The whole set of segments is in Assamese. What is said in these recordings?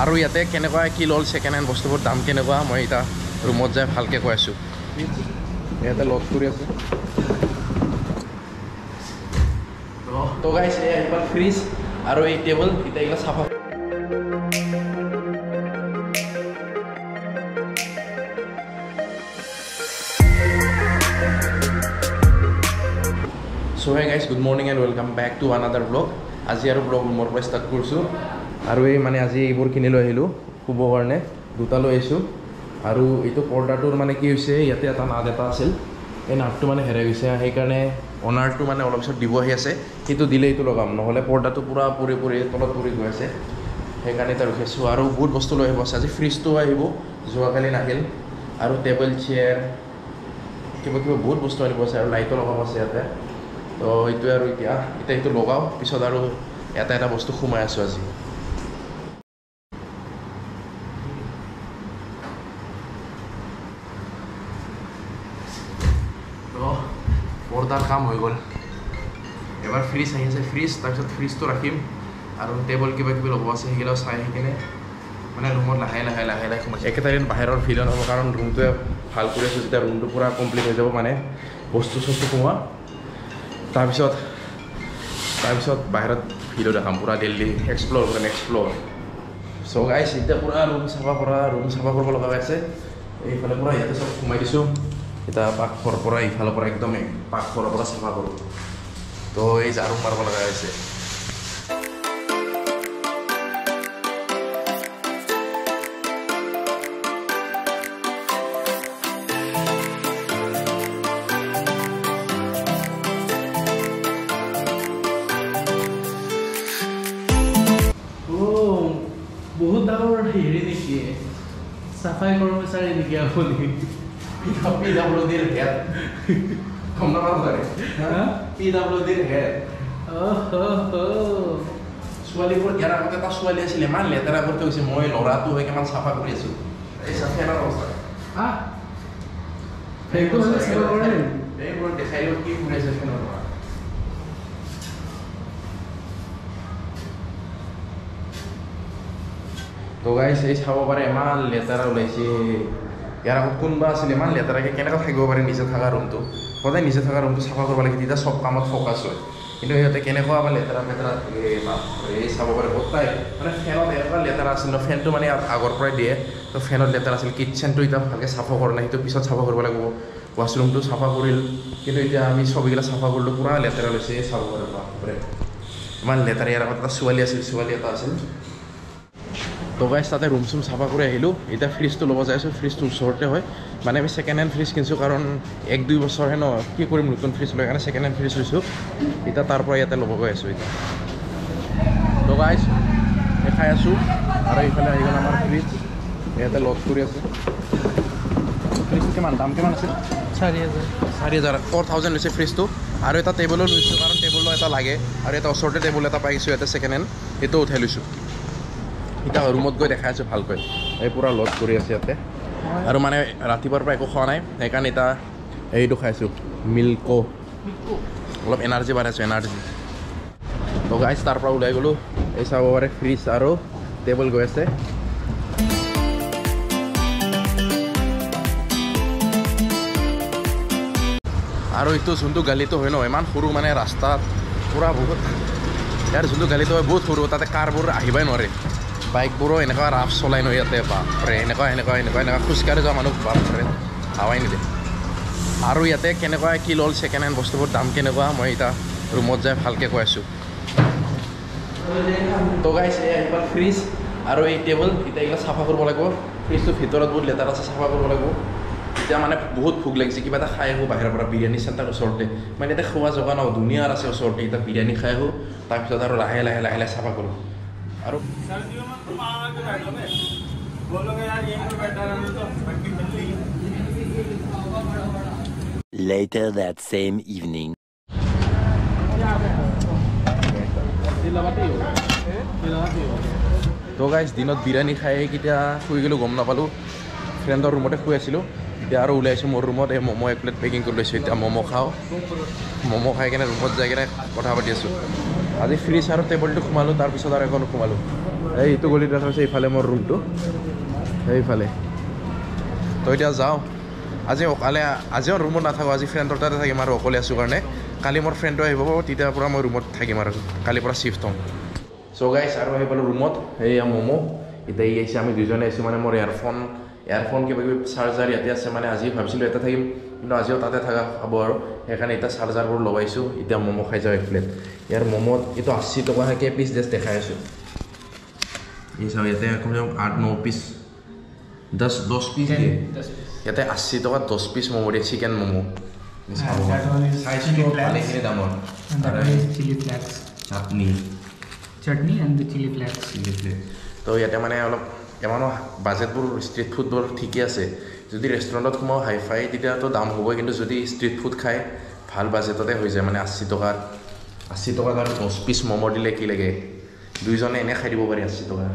আৰু ইয়াতে কেনেকুৱা কি ল'ল ছেকেণ্ড হেণ্ড বস্তুবোৰ দাম কেনেকুৱা মই এতিয়া ৰুমত যাই ভালকৈ কৈ আছোঁ ইয়াতে লগ কৰি আছে তো গাইছ এইবাৰ ফ্ৰিজ আৰু এই টেবুল এতিয়া এইবিলাক চাফা So hey guys, good morning and welcome back to another vlog. আজি আৰু vlog মোৰ পৰা ষ্টাৰ্ট কৰিছোঁ আৰু এই মানে আজি এইবোৰ কিনি লৈ আহিলোঁ শুব কাৰণে দুটা লৈ আহিছোঁ আৰু এইটো পৰ্দাটোৰ মানে কি হৈছে ইয়াতে এটা নাট এটা আছিল এই নাটটো মানে হেৰাই গৈছে সেইকাৰণে অনাৰটো মানে অলপ পিছত দিব আহি আছে সেইটো দিলে এইটো লগাম নহ'লে পৰ্দাটো পূৰা পৰি তলত পৰি গৈ আছে সেইকাৰণে এটা ৰখিছোঁ আৰু বহুত বস্তু লৈ আহিব আছে আজি ফ্ৰিজটো আহিব যোৱাকালি নাহিল আৰু টেবল চেয়াৰ কিবা বহুত বস্তু আনিব আছে আৰু লাইটো লগাব আছে ইয়াতে তো এইটোৱে আৰু এতিয়া এইটো লগাওঁ পিছত আৰু এটা বস্তু সোমাই আছোঁ আজি পৰ্দাৰ কাম হৈ গ'ল এবাৰ ফ্ৰিজ আহি আছে ফ্ৰিজ তাৰপিছত ফ্ৰিজটো ৰাখিম আৰু টেবল কিবা লগাব আছে সেইগিলাও চাই আহি কিনে মানে ৰুমত লাহে লাহে সোমাইছে একেটা দিন বাহিৰৰ ফিল নহ'ব কাৰণ ৰুমটোৱে ভাল কৰি আছোঁ যেতিয়া ৰুমটো পূৰা কমপ্লিট হৈ যাব মানে বস্তু চস্তু সোমোৱা তাৰপিছত বাহিৰত ভিডিঅ' দেখাম পূৰা দিল্লী এক্সপ্ল'ৰ কৰিম চ' গাইছ এতিয়া পূৰা ৰুম চাফা কৰিব লগা হৈ আছে এইফালে পূৰা ইয়াতে চব সোমাই দিছোঁ এতিয়া পাকঘৰৰ পৰা ইফালৰ পৰা একদম পাকঘৰৰ পৰা চাফা কৰোঁ তো এই ঝাৰু মাৰিব লগা হৈছে বহুত ডাঙৰ হেৰি নেকি চাফাই কৰ্মচাৰী নেকি আপুনি PWDৰ হেড কম নাপাব পাৰে PWDৰ হেড ছোৱালীবোৰ ইয়াৰ আগতে এটা ছোৱালী আছিলে ইমান লেতেৰা কৰি থৈছে মই ল'ৰাটো হৈ কিমান চাফা কৰি আছোঁ এই ফেনৰ অৱস্থা এইবোৰ দেখাই দিওঁ কি কৰি আছে ফেনৰ পৰা তো গাইছ এই চাব পাৰে ইমান লেতেৰা ওলাইছে ইয়াৰ আগত কোনোবা আছিলে ইমান লেতেৰাকৈ কেনেকৈ থাকিব পাৰে নিজে থকা ৰুমটো সদায় নিজে থকা ৰুমটো চাফা কৰিব লাগে তেতিয়া চব কামত ফ'কাছ হয় কিন্তু সিহঁতে কেনেকুৱা বা লেতেৰা এই চাব পাৰে গোটাই মানে ফেনত এনেকুৱা লেতেৰা আছিল ন ফেনটো মানে আগৰ পৰাই দিয়ে তো ফেনত লেতেৰা আছিল কিটচেনটো এতিয়া ভালকৈ চাফা কৰা নাই সেইটো পিছত চাফা কৰিব লাগিব ৱাছৰুমটো চাফা কৰিল কিন্তু এতিয়া আমি চববিলাক চাফা কৰিলোঁ পূৰা লেতেৰা লৈছে চাব পাৰে বাপৰে ইমান লেতেৰা ইয়াৰ আগত এটা ছোৱালী এটা আছিল তো গাইছ তাতে ৰুম চুম চাফা কৰি আহিলোঁ এতিয়া ফ্ৰিজটো ল'ব যাই আছোঁ ফ্ৰিজটো ওচৰতে হয় মানে আমি ছেকেণ্ড হেণ্ড ফ্ৰিজ কিনিছোঁ কাৰণ 1-2 বছৰহে ন কি কৰিম নতুন ফ্ৰিজ লৈ কাৰণে ছেকেণ্ড হেণ্ড ফ্ৰিজ লৈছোঁ এতিয়া তাৰ পৰা ইয়াতে ল'ব গৈ আছোঁ এতিয়া তো গাইছ দেখাই আছোঁ আৰু এইফালে আহি গ'ল আমাৰ ফ্ৰিজ ইয়াতে লগ কৰি আছে ফ্ৰিজটো দাম কিমান আছিল 4,000 4,000 লৈছে ফ্ৰিজটো আৰু এটা টেবুলো লৈছোঁ কাৰণ টেবুলো এটা লাগে আৰু এটা ওচৰতে টেবুল এটা পাইছোঁ ইয়াতে ছেকেণ্ড হেণ্ড সেইটো উঠাই লৈছোঁ এতিয়া ৰুমত গৈ দেখাই আছোঁ ভালকৈ এই পূৰা লগ কৰি আছে ইয়াতে আৰু মানে ৰাতিপুৱাৰ পৰা একো খোৱা নাই সেইকাৰণে এতিয়া এইটো খাইছোঁ মিল্কো অলপ এনাৰ্জি বাঢ়াইছোঁ এনাৰ্জি তো গাইছ তাৰ পৰা ওলাই গ'লোঁ এই চাব পাৰে ফ্ৰিজ আৰু টেবুল গৈ আছে আৰু এইটো যোনটো গালিটো হয় ন ইমান সৰু মানে ৰাস্তাত পূৰা বহুত ইয়াৰ যোনটো গালিটো হয় বহুত সৰু তাতে কাৰবোৰ আহিবই নোৱাৰে বাইকবোৰো এনেকুৱা ৰাফ চলাই ন ইয়াতে বাপৰে এনেকুৱা খোজকাঢ়ি যোৱা মানুহ বাপৰে হাৱাই নিদিয়ে আৰু ইয়াতে কেনেকুৱা কি ল'ল ছেকেণ্ড হেণ্ড বস্তুবোৰ দাম কেনেকুৱা মই এতিয়া ৰুমত যাই ভালকৈ কৈ আছোঁ তো গাইছ এইবাৰ ফ্ৰিজ আৰু এই টেবুল এতিয়া এইবিলাক চাফা কৰিব লাগিব ফ্ৰিজটো ভিতৰত বহুত লেতেৰা আছে চাফা কৰিব লাগিব এতিয়া মানে বহুত ভোক লাগিছে কিবা এটা খাই আহোঁ বাহিৰৰ পৰা বিৰিয়ানী চেণ্টাৰ ওচৰতে মানে এতিয়া খোৱা জগা ন ধুনীয়াৰ আছে ওচৰতে এতিয়া বিৰিয়ানী খাই আহোঁ তাৰপিছত আৰু লাহে লাহে চাফা কৰোঁ আৰু Later that same evening. তো গাইছ দিনত বিৰিয়ানী খাই কেতিয়া শুই গ'লোঁ গম নাপালোঁ ফ্ৰেণ্ডৰ ৰুমতে শুই আছিলোঁ এতিয়া আৰু ওলাইছোঁ মোৰ ৰুমত এই ম'ম' 1 প্লেট পেকিং কৰি লৈছোঁ এতিয়া ম'ম' খাওঁ ম'ম' খাই কিনে ৰুমত যাই কিনে কথা পাতি আছোঁ আজি ফ্ৰিজ আৰু টেবুলটো সোমালোঁ তাৰপিছত আৰু এখন সোমালোঁ এইটো গলিত ৰাখা হৈছে এইফালে মোৰ ৰুমটো এইফালে তো এতিয়া যাওঁ আজিও ৰুমত নাথাকোঁ আজি ফ্ৰেণ্ডৰ তাতে থাকিম আৰু অকলে আছোঁ কাৰণে কালি মোৰ ফ্ৰেণ্ডটো আহিব তেতিয়াৰ পৰা মই ৰুমত থাকিম আৰু কালিৰ পৰা শ্বিফ্ট হ'ম চ' গাইছ আৰু আহি পালোঁ ৰুমত এইয়া ম'ম' এতিয়া ই আহিছে আমি দুজনে আহিছোঁ মানে মোৰ এয়াৰফোন কিবা কিবি চাৰ্জাৰ ইয়াতে আছে মানে আজি ভাবিছিলোঁ ইয়াতে থাকিম কিন্তু আজিও তাতে থকা হ'ব আৰু সেইকাৰণে এতিয়া চাৰ্জাৰবোৰ লগাইছোঁ এতিয়া ম'ম' খাই যাওঁ এক প্লেট ইয়াৰ ম'ম'ত এইটো 80 টকাকৈ পিচ জাষ্ট দেখাই আছোঁ এই চাওঁ ইয়াতে কমচে কম 8-9 পিচ 10 পিচ দিয়ে ইয়াতে 80 টকাত 10 পিচ ম'ম' দিয়ে চিকেন ম'ম' চাইজটো ভালেখিনি দামৰ chutney and the chili flakes তো ইয়াতে মানে অলপ ইমানো বাজেটবোৰ ষ্ট্ৰীট ফুডবোৰ ঠিকে আছে যদি ৰেষ্টুৰেণ্টত সোমাওঁ হাই ফাই তেতিয়াতো দাম হ'বই কিন্তু যদি ষ্ট্ৰীট ফুড খাই ভাল বাজেটতে হৈ যায় মানে 80 টকাত আৰু 10 পিচ ম'ম' দিলে কি লাগে দুইজনে এনে খাই দিব পাৰি 80 টকা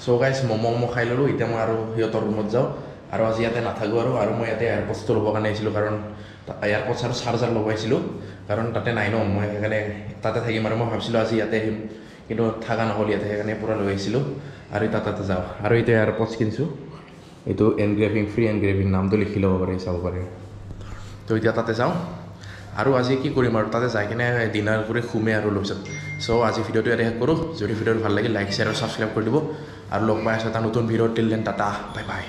চ' গাইছ ম'ম' খাই ল'লোঁ এতিয়া মই আৰু সিহঁতৰ ৰুমত যাওঁ আৰু আজি ইয়াতে নাথাকোঁ আৰু মই ইয়াতে এয়াৰপডছটো ল'বৰ কাৰণে আহিছিলোঁ কাৰণ এয়াৰপডছ আৰু চাৰ্জাৰ লগাইছিলোঁ কাৰণ তাতে নাই ন মই সেইকাৰণে তাতে থাকিম আৰু মই ভাবিছিলোঁ আজি ইয়াতে আহিম কিন্তু থাকা নহ'ল ইয়াতে সেইকাৰণে পূৰা লৈ আহিছিলোঁ আৰু এতিয়া তাতে যাওঁ আৰু এতিয়া এয়াৰপডছ কিনিছোঁ এইটো ফ্ৰী এনগ্ৰেভিং নামটো লিখি ল'ব পাৰে চাব পাৰে তো এতিয়া তাতে যাওঁ আৰু আজি কি কৰিম আৰু তাতে যাই কিনে ডিনাৰ কৰি শুমে আৰু অলপ পিছত চ' আজি ভিডিঅ'টো ইয়াতে শেষ কৰোঁ যদি ভিডিঅ'টো ভাল লাগে লাইক শ্বেয়াৰ আৰু ছাবস্ক্ৰাইব কৰি দিব আৰু লগ পাই আছোঁ এটা নতুন video' till then tata bye bye